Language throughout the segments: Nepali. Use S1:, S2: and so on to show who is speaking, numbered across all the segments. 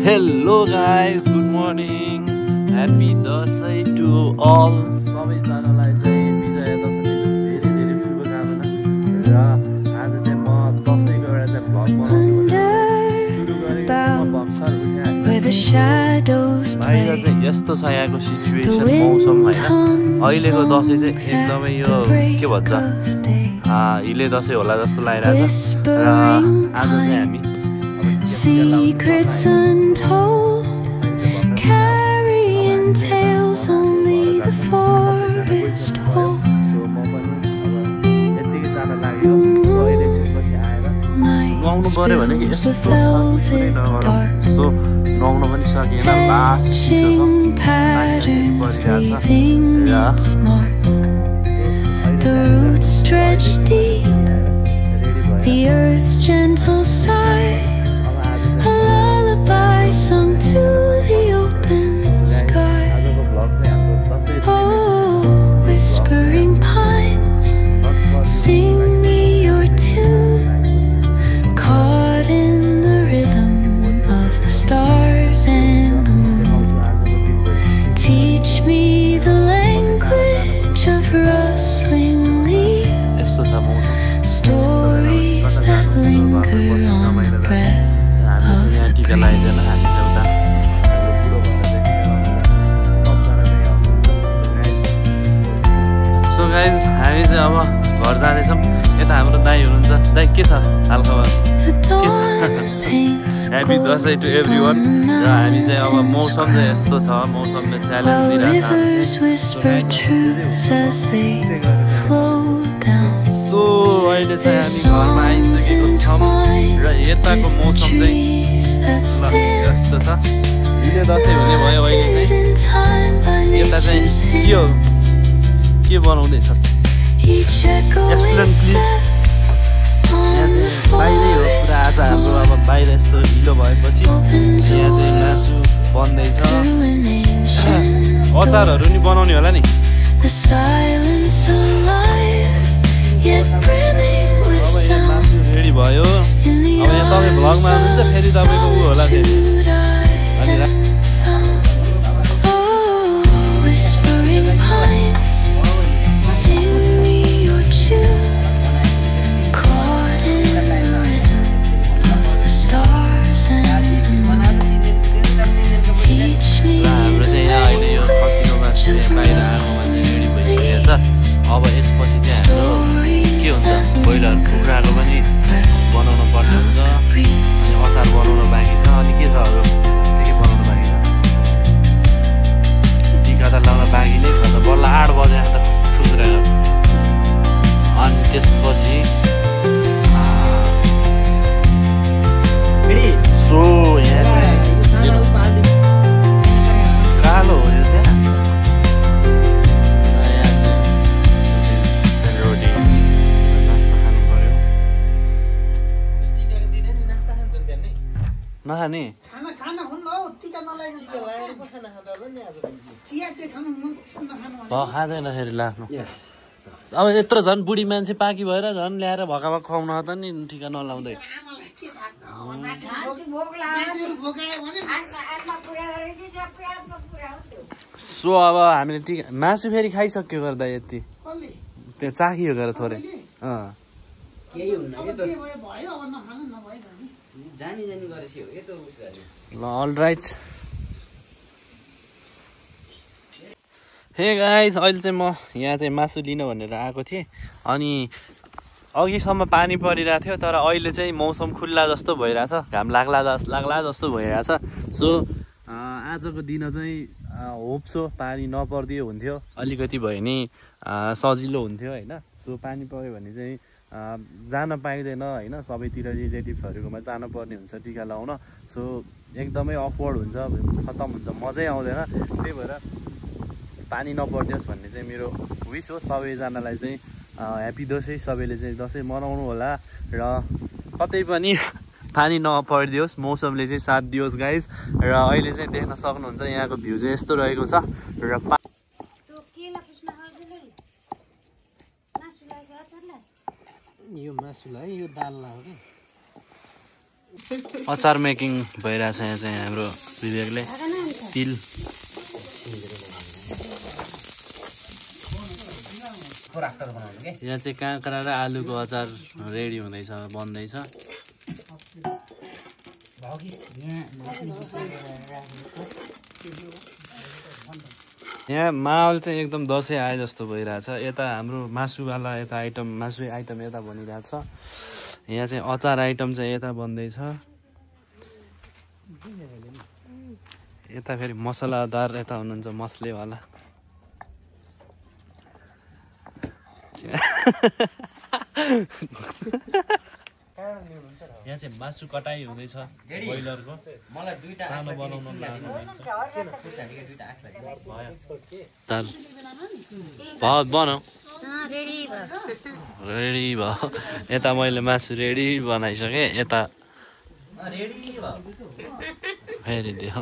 S1: Hello guys, good morning. Happy Dasai to all. सबैजनालाई चाहिँ विजय दशमीको धेरै धेरै शुभकामना र आज चाहिँ म दशैँको एउटा चाहिँ भ्लग बनाउँछु भनेर भर्खर बाहिर चाहिँ यस्तो छ यहाँको सिचुएसन मौसम हैन अहिलेको दशैँ चाहिँ एकदमै यो के भन्छ हिले दशैँ होला जस्तो लागिरहेछ र आज चाहिँ हामी
S2: secrets untold, carrying tales only the forest holds. Nights fills the velvet dark, flashing patterns leaving its mark. The roots stretch deep, the earth's gentle sigh, a lullaby sung to the open sky. Oh, whispering pines, sing me your tune, caught in the rhythm of the stars and the moon. Teach me the language of rustling leaves, stories that linger on the breath.
S1: So guys, हामी चाहिँ अब घर जाँदैछौँ यता हाम्रो दाइ हुनुहुन्छ दाइ के छ हालखबर के छ ह्यापी दशैँ टु एभ्रीवन र हामी चाहिँ अब मौसम चाहिँ यस्तो छ मौसमले च्यालेन्ज दिइरहेको सो अहिले चाहिँ हामी घरमा आइसकेको छौँ र यताको मौसम चाहिँ यस्तो छ हिले दशैँ हुने भयो अहिले चाहिँ यता चाहिँ के बनाउँदैछ एक्सप्लेन प्लिज यहाँ चाहिँ बाहिरै हो पुरा आज हाम्रो अब बाहिर यस्तो ढिलो भएपछि यहाँ चाहिँ मासु बन्दैछ अचारहरू नि बनाउने होला नि रेडी भयो अब यहाँ तपाईँ भ्लगमा आउनुहुन्छ फेरि तपाईँको ऊ होला फेरि अब यसपछि चाहिँ हाम्रो के हुन्छ ब्रोइलर कुखुराको पनि बनाउनु पर्ने हुन्छ अनि अचार बनाउनु बाँकी छ अनि के छ अरू के बनाउनु बाँकी छ टिका त लाउन बाँकी नै छ त बल्ल 8 बजे त कुखुरा अनि त्यसपछि सो यहाँ चाहिँ कालो हो यो चाहिँ नखाने खाँदैन फेरि लाग्नु अब यत्रो झन् बुढी मान्छे पाकी भएर झन् ल्याएर भका भक खुवाउन त नि टिका नलाउँदै सो अब हामीले टिका मासु फेरि खाइसक्यो गर्दा यति त्यो चाखियो गरेर थोरै ल अलराइट हे गाइज अहिले चाहिँ म यहाँ चाहिँ मासु लिन भनेर आएको थिएँ अनि अघिसम्म पानी परिरहेको थियो तर अहिले चाहिँ मौसम खुल्ला जस्तो भइरहेछ घाम लाग्ला जस्तो भइरहेछ सो आजको दिन चाहिँ होप्सो पानी नपर्दियो हुन्थ्यो अलिकति भयो नि सजिलो हुन्थ्यो होइन सो पानी पऱ्यो भने चाहिँ जान पाइँदैन होइन सबैतिर रिलेटिभ्सहरूकोमा जानुपर्ने हुन्छ टिका लाउन सो एकदमै अकवर्ड हुन्छ खतम हुन्छ मजै आउँदैन त्यही भएर पानी नपरिदियोस् भन्ने चाहिँ मेरो विस हो सबैजनालाई चाहिँ ह्याप्पी दशैँ सबैले चाहिँ दसैँ मनाउनु होला र कतै पनि पानी नपरिदियोस् मौसमले चाहिँ साथ दियोस् गाइज र अहिले चाहिँ देख्न सक्नुहुन्छ यहाँको भ्यू चाहिँ यस्तो रहेको छ र
S3: यो मासुलाई यो दाललाई हो कि
S1: अचार मेकिङ भइरहेछ यहाँ चाहिँ हाम्रो विवेकले तिल यहाँ चाहिँ काँक्रा र आलुको अचार रेडी हुँदैछ बन्दैछ यहाँ माहौल चाहिँ एकदम दसैँ आए जस्तो भइरहेछ यता हाम्रो मासुवाला यता मासु आइटम यता बनिरहेछ यहाँ चाहिँ अचार आइटम चाहिँ यता बन्दैछ यता फेरि मसलादार यता हुनुहुन्छ मसलेवाला यहाँ चाहिँ मासु कटाइ हुँदैछ ब्रोइलरको मलाई दुईटा सानो बनाउन लाग्यो बनाऊ रेडी भयो यता मैले मासु रेडी बनाइसकेँ यता फेरि दियो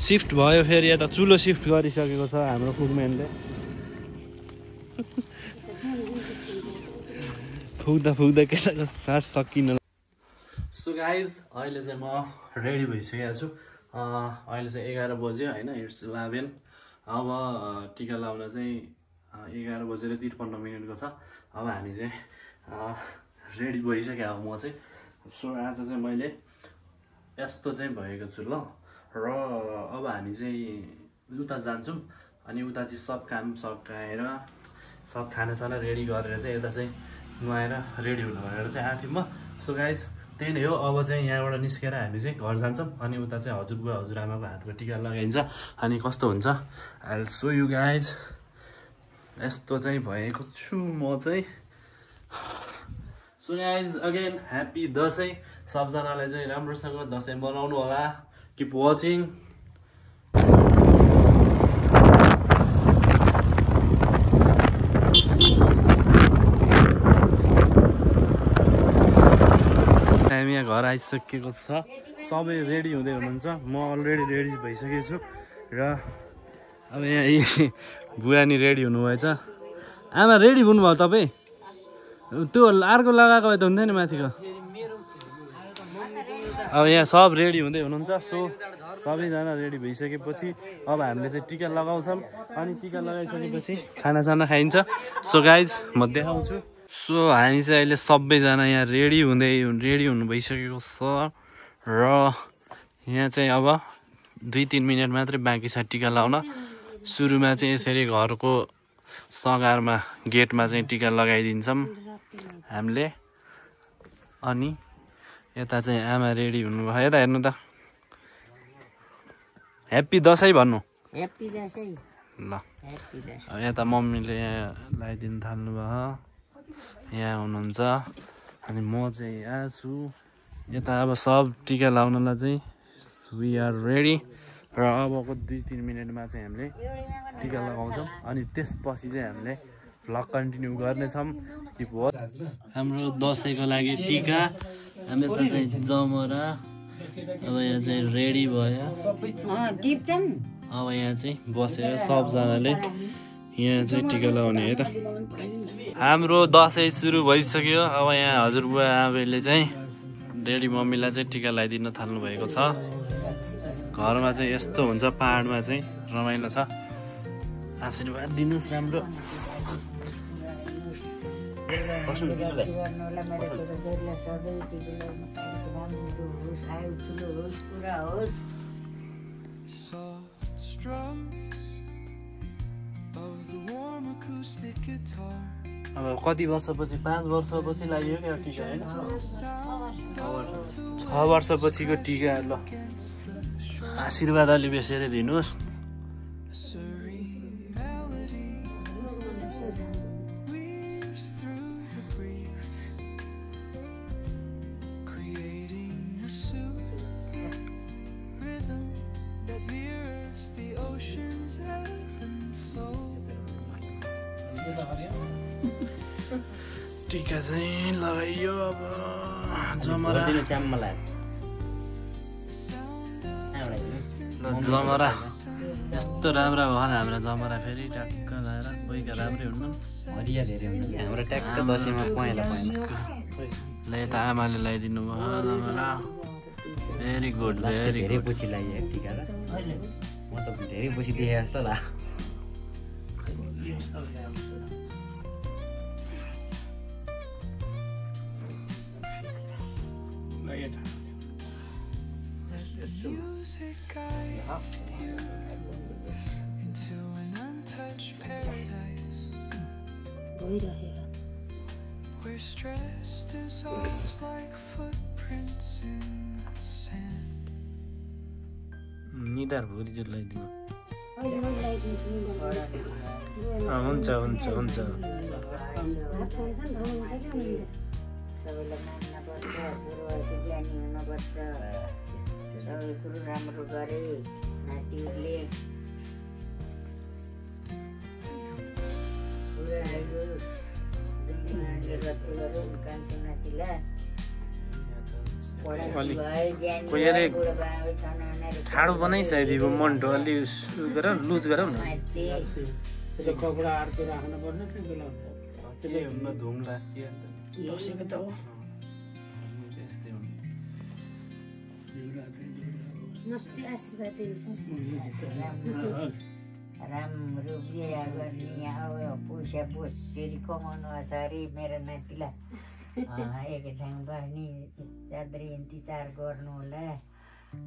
S1: सिफ्ट भयो फेरि यता चुलो सिफ्ट गरिसकेको छ हाम्रो कुकम्यानले फुक्दा केटाको सास सकिन सो गाइज अहिले चाहिँ म रेडी भइसकेको छु अहिले चाहिँ 11 बज्यो होइन इट्स 11 अब टिका लाउन चाहिँ 11:53 छ अब हामी चाहिँ रेडी भइसक्यो अब म चाहिँ सो आज चाहिँ मैले यस्तो चाहिँ भएको छु ल र अब हामी चाहिँ उता जान्छौँ अनि उता चाहिँ सब काम सकाएर सब खानासाना रेडी गरेर चाहिँ यता चाहिँ नुहाएर रेडी हुनु भनेर चाहिँ आएको थियौँ म सो गाइज त्यही नै हो अब चाहिँ यहाँबाट निस्केर हामी चाहिँ घर जान्छौँ अनि उता चाहिँ हजुरबुवा हजुरआमाको हातको टिका लगाइन्छ अनि कस्तो हुन्छ I will show you guys यस्तो चाहिँ भएको छु म चाहिँ so guys again happy Dashain सबजनालाई चाहिँ राम्रोसँग दसैँ मनाउनु होला Keep watching. हामी यहाँ घर आइसकेको छ सबै रेडी हुँदै हुनुहुन्छ म अलरेडी रेडी भइसकेको छु र अब यहाँ बुवानी रेडी हुनुभएछ आमा रेडी हुनुभयो तपाईँ त्यो अर्को लगाएको भए त हुन्थ्यो नि माथिको अब यहाँ सब रेडी हुँदै हुनुहुन्छ सो सबैजना रेडी भइसकेपछि अब हामीले चाहिँ टिका लगाउँछौँ अनि टिका लगाइसकेपछि खानासाना खाइन्छ सो गाइज म देखाउँछु सो हामी चाहिँ अहिले सबैजना यहाँ रेडी हुनु भइसकेको छ र यहाँ चाहिँ अब 2-3 मिनट मात्रै बाँकी छ टिका लाउन सुरुमा चाहिँ यसरी घरको सगारमा गेटमा चाहिँ टिका लगाइदिन्छौँ हामीले अनि यता चाहिँ आमा रेडी हुनुभयो यता हेर्नु त ह्याप्पी दसैँ भन्नु ह्याप्पी दसैँ ल यता मम्मीले यहाँ लगाइदिनु थाल्नुभयो यहाँ हुनुहुन्छ अनि म चाहिँ यहाँ छु यता अब सब टिका लाउनलाई चाहिँ वी आर रेडी र अबको 2-3 मिनटमा चाहिँ हामीले टिका लगाउँछौँ अनि त्यसपछि चाहिँ हामीले भ्लग कन्टिन्यू गर्नेछौँ हाम्रो दसैँको लागि टिका हामी त चाहिँ जमरा अब यहाँ चाहिँ रेडी भयो अब यहाँ चाहिँ बसेर सबजनाले यहाँ चाहिँ टिका लगाउने है त हाम्रो दसैँ सुरु भइसक्यो अब यहाँ हजुरबुवा आमाले चाहिँ रेडी मम्मीलाई चाहिँ टिका लगाइदिन थाल्नु भएको छ घरमा चाहिँ यस्तो हुन्छ पहाडमा चाहिँ रमाइलो छ आशीर्वाद दिनुहोस् राम्रो अब कति वर्षपछि 5 वर्षपछि लाग्यो क्या टिका होइन 6 वर्षपछिको टिका ल आशीर्वाद अलि बेसेरै दिनुहोस् टिका चाहिँ लगाइयो अब जमरा जमरा यस्तो राम्रो भयो हाम्रा जमरा फेरि ट्याक्क लाएर कोहीका राम्रै हुनु
S3: हरिया धेरै हुन्छ कि हाम्रो ट्याक्क दसैँमा पहेँला
S1: ल यता आमाले लगाइदिनु भयो जमरा भेरी गुड भेरी
S3: धेरै
S1: गुड
S3: पछि लाग्यो टिका त म त धेरै पछि देखेँ जस्तो ला
S2: Where stress dissolves like footprints in the sand.
S1: निधार भोलि चाहिँ लगाइदिनु हुन्छ हुन्छ हुन्छ
S4: सबैलाई मान्नुपर्छ छोरो भएपछि ज्ञानी हुनुपर्छ सबै कुरो राम्रो गरे नातिहरूले बुढाहरू दुनियाँले रक्षा गरौँ कान्छे नातिलाई
S1: कोही अरे ठाडो बनाइसकेको मन्टो अलि गर लुज गरौँ न
S5: कपडा अर्को राख्नु पर्ने
S1: के हुन्न धुम्ला के
S5: दसैँको त हो
S6: नमस्ते आशीर्वाद
S4: राम्रो बिहा गर्ने अब पैसा बोसरी कमाउनु छ अरे मेरो नातिलाई एक ठाउँ बस्ने चाद्री इन्तजार गर्नु होला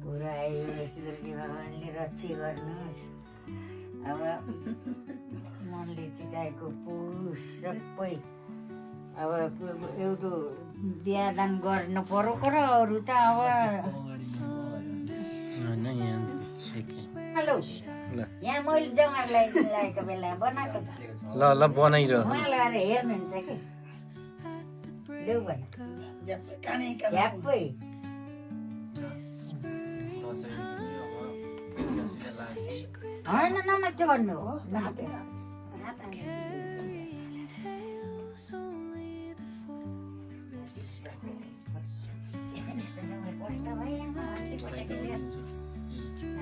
S4: पुरा आयो भगवान्ले रक्षा गर्नुहोस् अब मनले चिताएको पुरुष सबै अब एउटा बिहादान गर्नु पर्यो र अरू त अब हेलो यहाँ मैले जमर लगाएको बेला बनाएको
S1: ल ल बनाइरह
S4: उहाँ लगाएर हेर्नुहुन्छ कि देऊ भन झ्याप्पै होइन नमस्ते गर्नु हो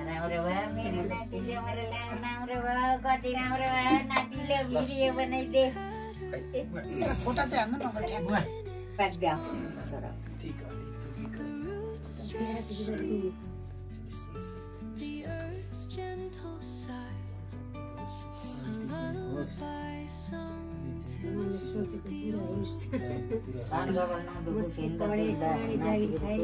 S4: राम्रो भयो मेरो नाति जमरा लगाउन राम्रो भयो कति राम्रो भयो नातिले भिडियो बनाइदे
S5: फोटा चाहिँ हान्नु न ठ्याक्क
S4: पाक्दा छोरा
S2: The earth's gentle sigh, lulled by song to
S4: काम गर्न नदुखो सेन्दा पुग्दा नातिहरूको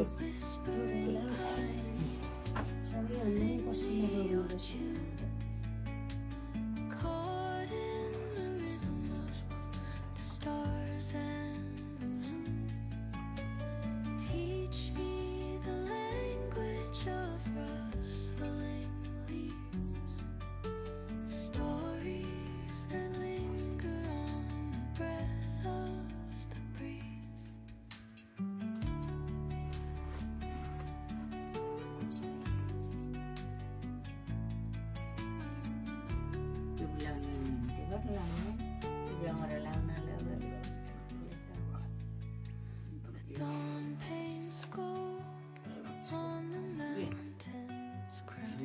S2: caught in the rhythm of the stars and the moon. Teach me the language of rustling leaves, stories that linger on the breath of the breeze.
S4: टुप लाउनु हुन्थ्यो कति लाउनु जमरा लाउन
S2: Dawn paints gold on the mountain's crown,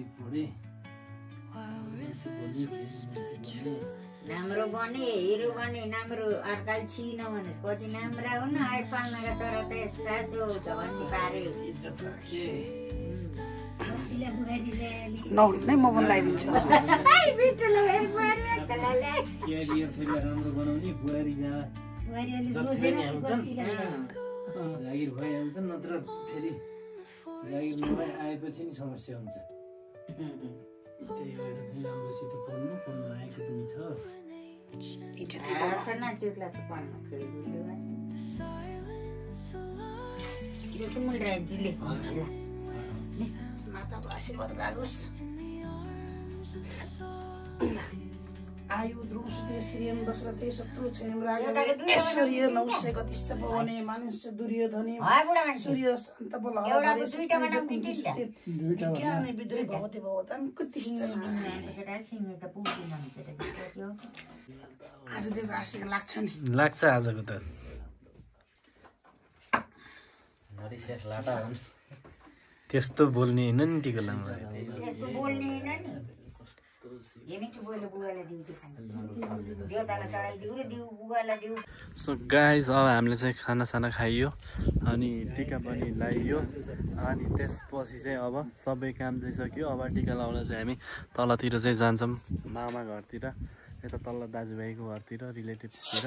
S2: while rivers whisper truth.
S4: राम्रो बने हिरो बने राम्रो अर्काल छिन भने कति नाम्रा हुन् आइपाल्नका छोरा त यस्ता छौ त भन्ने पारे
S5: नहुने म पनि लगाइदिन्छु
S3: क्यारियर फेरि राम्रो बनाउने बुहारी जाँदा जागिर भइहाल्छ नत्र फेरि जागिर नभए आएपछि नि समस्या हुन्छ त्यही भएर राम्रोसित पढ्नु आएको पनि छ
S4: नातिहरूलाई त पढ्न खेल्नु यो चाहिँ मैले राज्यले
S5: माताको आशीर्वाद लागोस् आयु ध्रुव सुते श्रीयम दशरथे शत्रु क्षयम राघवे ऐश्वर्य नौस्य गतिश्च पवने मानिश्च दुर्योधने सूर्य शान्त बलहरे ज्ञाने विद्रोही भवते भवतां कुतिश्च आज देव आशिक लाग्छ नि
S1: लाग्छ आजको त
S3: नरिसेस लाटा हुन्
S1: त्यस्तो बोल्ने होइन नि टिको लाम्रो
S4: यस्तो बोल्ने होइन नि
S1: सो गाइज अब हामीले चाहिँ खानासाना खाइयो अनि टिका पनि लगाइयो अनि त्यसपछि चाहिँ अब सबै काम चाहिँ सक्यो। अब टिका लगाउन चाहिँ हामी तलतिर चाहिँ जान्छौँ मामा घरतिर, यता तल्लो दाजुभाइको घरतिर, रिलेटिभ्सतिर।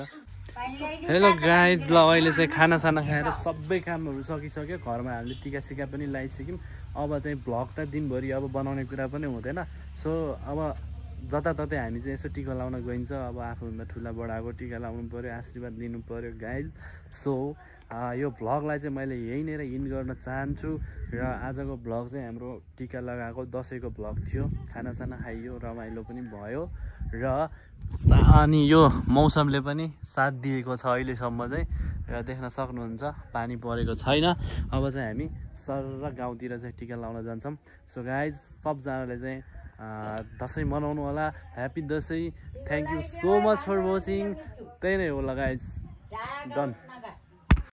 S1: हेलो गाइज, ल अहिले चाहिँ खानासाना खाएर सबै कामहरू सकिसक्यो। घरमा हामीले टिका सिका पनि लगाइसक्यौँ। अब चाहिँ भ्लग त दिनभरि अब बनाउने कुरा पनि हुँदैन। सो अब जताततै हामी चाहिँ यसो टिका लाउन गइन्छ। अब आफूभन्दा ठुला बडाको टिका लाउनु पऱ्यो, आशीर्वाद दिनु पऱ्यो गाइज। सो यो भ्लगलाई चाहिँ मैले यहीँनिर इन्ड गर्न चाहन्छु। र आजको भ्लग चाहिँ हाम्रो टिका लगाएको दसैँको भ्लग थियो। खानासाना खाइयो, रमाइलो पनि भयो र अनि यो मौसमले पनि साथ दिएको छ अहिलेसम्म चाहिँ। र देख्न सक्नुहुन्छ पानी परेको छैन। अब चाहिँ हामी सर गाउँतिर चाहिँ टिका लाउन जान्छौँ। सो गाइज सबजनाले चाहिँ दसैँ मनाउनु होला। Happy Dashain. Thank you so much for watching. त्यही नै हो ल गाइज, डन।